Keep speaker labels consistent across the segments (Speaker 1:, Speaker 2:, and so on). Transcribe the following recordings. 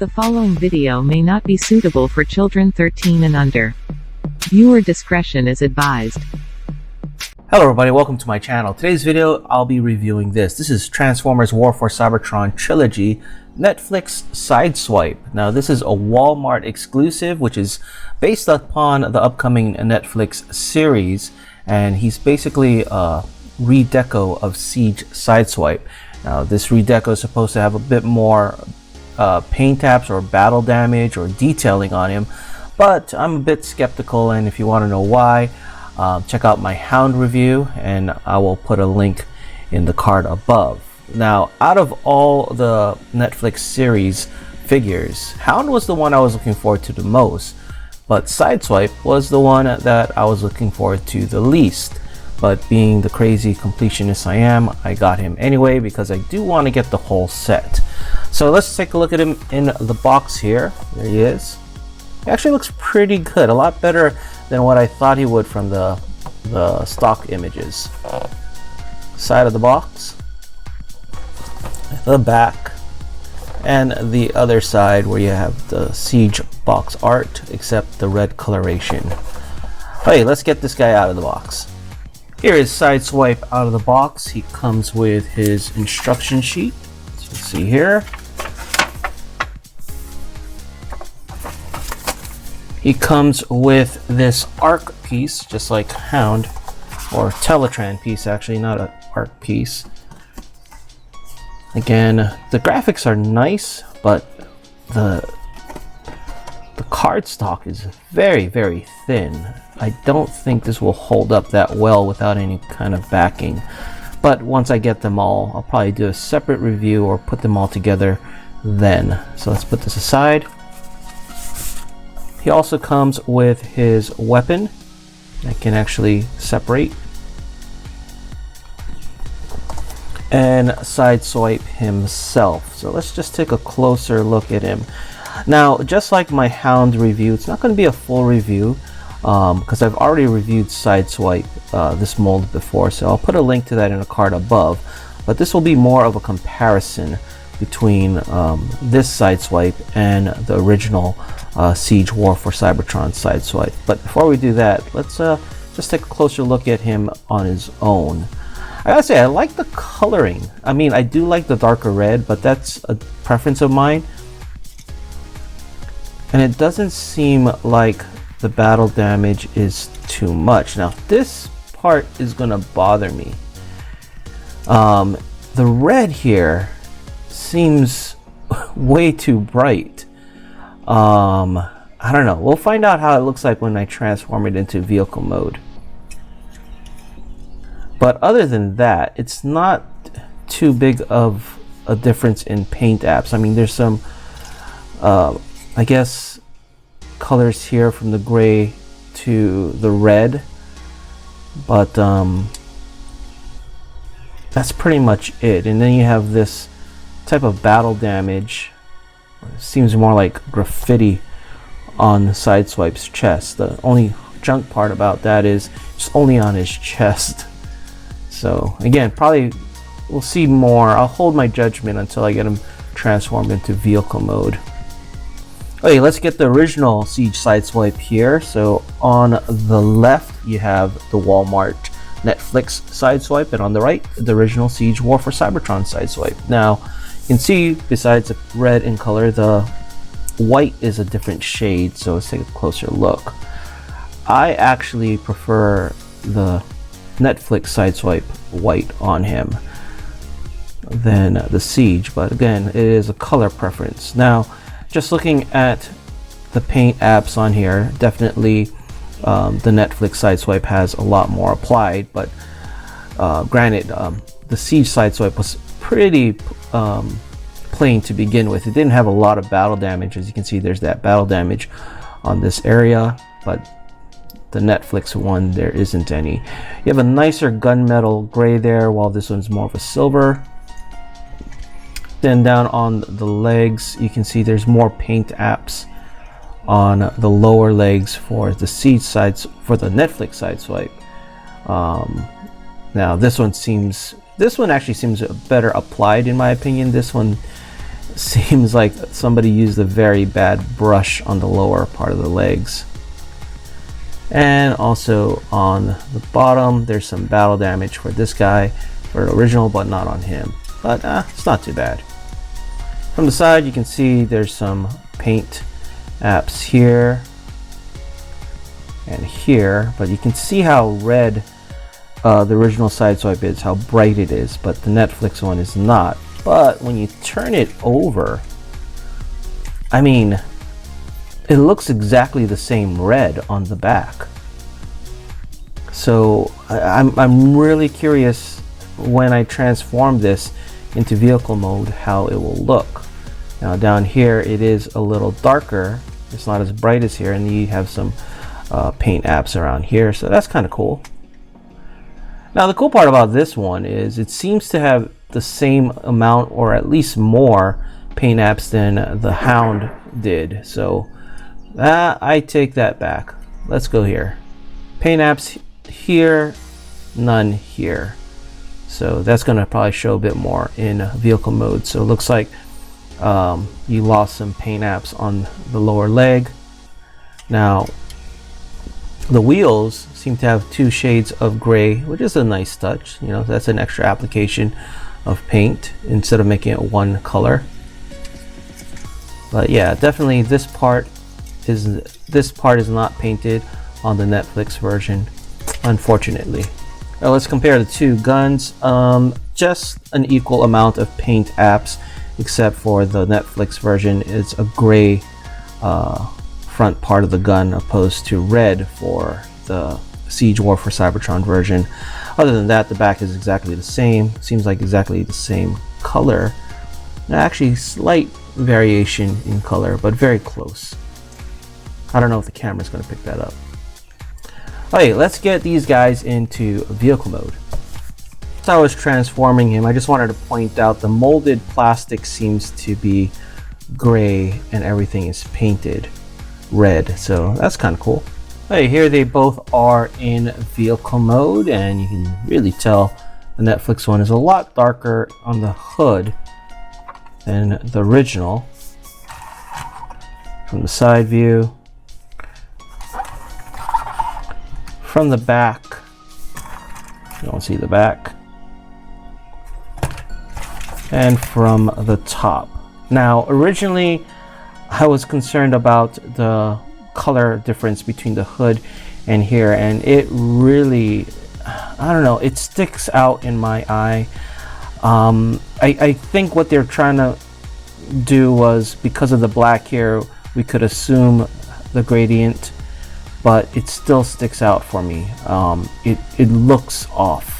Speaker 1: The following video may not be suitable for children 13 and under. Viewer discretion is advised.
Speaker 2: Hello everybody, welcome to my channel. Today's video, I'll be reviewing this. This is Transformers War for Cybertron Trilogy, Netflix Sideswipe. Now this is a Walmart exclusive, which is based upon the upcoming Netflix series. And he's basically a redeco of Siege Sideswipe. Now this redeco is supposed to have a bit more paint apps or battle damage or detailing on him, but I'm a bit skeptical, and if you want to know why, check out my Hound review, and I will put a link in the card above. Now, out of all the Netflix series figures, Hound was the one I was looking forward to the most, but Sideswipe was the one that I was looking forward to the least. But being the crazy completionist I am, I got him anyway because I do want to get the whole set. So let's take a look at him in the box here. There he is. He actually looks pretty good, a lot better than what I thought he would from the stock images. Side of the box, the back, and the other side where you have the Siege box art, except the red coloration. Hey, let's get this guy out of the box. Here is Sideswipe out of the box. He comes with his instruction sheet, as you can see here. He comes with this arc piece, just like Hound, or Teletran piece actually, not an arc piece. Again, the graphics are nice, but the card stock is very, very thin. I don't think this will hold up that well without any kind of backing. But once I get them all, I'll probably do a separate review or put them all together then. So let's put this aside. He also comes with his weapon that can actually separate. And Sideswipe himself. So let's just take a closer look at him. Now, just like my Hound review, it's not going to be a full review because I've already reviewed Sideswipe, this mold before, so I'll put a link to that in a card above. But this will be more of a comparison between this Sideswipe and the original Siege War for Cybertron Sideswipe. But before we do that, let's just take a closer look at him on his own. I gotta say, I like the coloring. I mean, I do like the darker red, but that's a preference of mine. And it doesn't seem like the battle damage is too much. Now, this part is gonna bother me. The red here seems way too bright. I don't know. We'll find out how it looks like when I transform it into vehicle mode. But other than that, it's not too big of a difference in paint apps. I mean, there's some I guess colors here from the gray to the red, but that's pretty much it. And then you have this type of battle damage. It seems more like graffiti on Sideswipe's chest. The only junk part about that is it's only on his chest. So again, probably we'll see more. I'll hold my judgment until I get him transformed into vehicle mode. Okay, let's get the original Siege Sideswipe here. So on the left, you have the Walmart Netflix Sideswipe, and on the right, the original Siege War for Cybertron Sideswipe. Now, you can see, besides the red in color, the white is a different shade, so let's take a closer look. I actually prefer the Netflix Sideswipe white on him than the Siege, but again, it is a color preference. Now, just looking at the paint apps on here, definitely the Netflix Sideswipe has a lot more applied, but granted, the Siege Sideswipe was pretty plain to begin with. It didn't have a lot of battle damage. As you can see, there's that battle damage on this area, but the Netflix one, there isn't any. You have a nicer gunmetal gray there, while this one's more of a silver. Then down on the legs, you can see there's more paint apps on the lower legs for the Siege sides, for the Netflix Sideswipe. Now this one actually seems better applied in my opinion. This one seems like somebody used a very bad brush on the lower part of the legs. And also on the bottom, there's some battle damage for this guy, for the original, but not on him. But it's not too bad. From the side, you can see there's some paint apps here and here, but you can see how red the original Sideswipe is, how bright it is, but the Netflix one is not. But when you turn it over, I mean, it looks exactly the same red on the back. So I'm really curious when I transform this into vehicle mode how it will look. Now down here it is a little darker, it's not as bright as here, and you have some paint apps around here, so that's kind of cool. Now the cool part about this one is it seems to have the same amount, or at least more, paint apps than the Hound did. So I take that back. Let's go here. Paint apps here, none here. So that's going to probably show a bit more in vehicle mode. So it looks like you lost some paint apps on the lower leg. Now the wheels seem to have 2 shades of gray, which is a nice touch. You know, that's an extra application of paint instead of making it one color. But yeah, definitely this part is not painted on the Netflix version, unfortunately. Now let's compare the two guns. Just an equal amount of paint apps, except for the Netflix version, it's a gray front part of the gun opposed to red for the Siege War for Cybertron version. Other than that, the back is exactly the same. Seems like exactly the same color. Actually, slight variation in color, but very close. I don't know if the camera's going to pick that up. Okay, let's get these guys into vehicle mode. As I was transforming him, I just wanted to point out the molded plastic seems to be gray and everything is painted red, so that's kind of cool. Okay, here they both are in vehicle mode, and you can really tell the Netflix one is a lot darker on the hood than the original. From the side view, from the back, you don't see the back, and from the top. Now originally I was concerned about the color difference between the hood and here, and it really, I don't know, it sticks out in my eye. I think what they're trying to do was, because of the black here, we could assume the gradient, but it still sticks out for me. It looks off.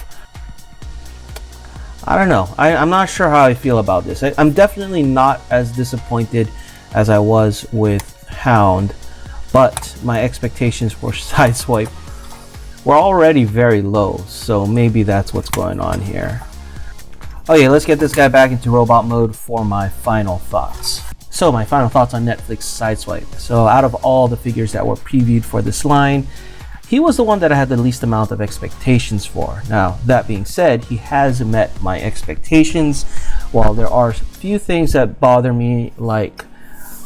Speaker 2: I don't know. I'm not sure how I feel about this. I'm definitely not as disappointed as I was with Hound, but my expectations for Sideswipe were already very low, so maybe that's what's going on here. Okay, let's get this guy back into robot mode for my final thoughts. So my final thoughts on Netflix Sideswipe. So out of all the figures that were previewed for this line, he was the one that I had the least amount of expectations for. Now, that being said, he has met my expectations. While there are a few things that bother me, like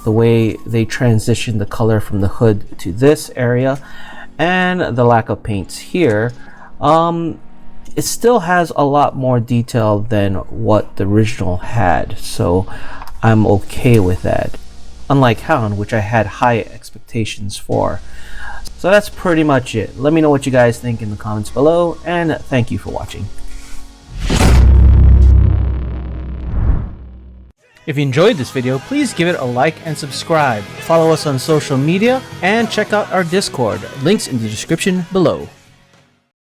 Speaker 2: the way they transition the color from the hood to this area and the lack of paints here, it still has a lot more detail than what the original had, so I'm okay with that, unlike Hound, which I had high expectations for. So that's pretty much it. Let me know what you guys think in the comments below, and thank you for watching. If you enjoyed this video, please give it a like and subscribe. Follow us on social media and check out our Discord. Links in the description below.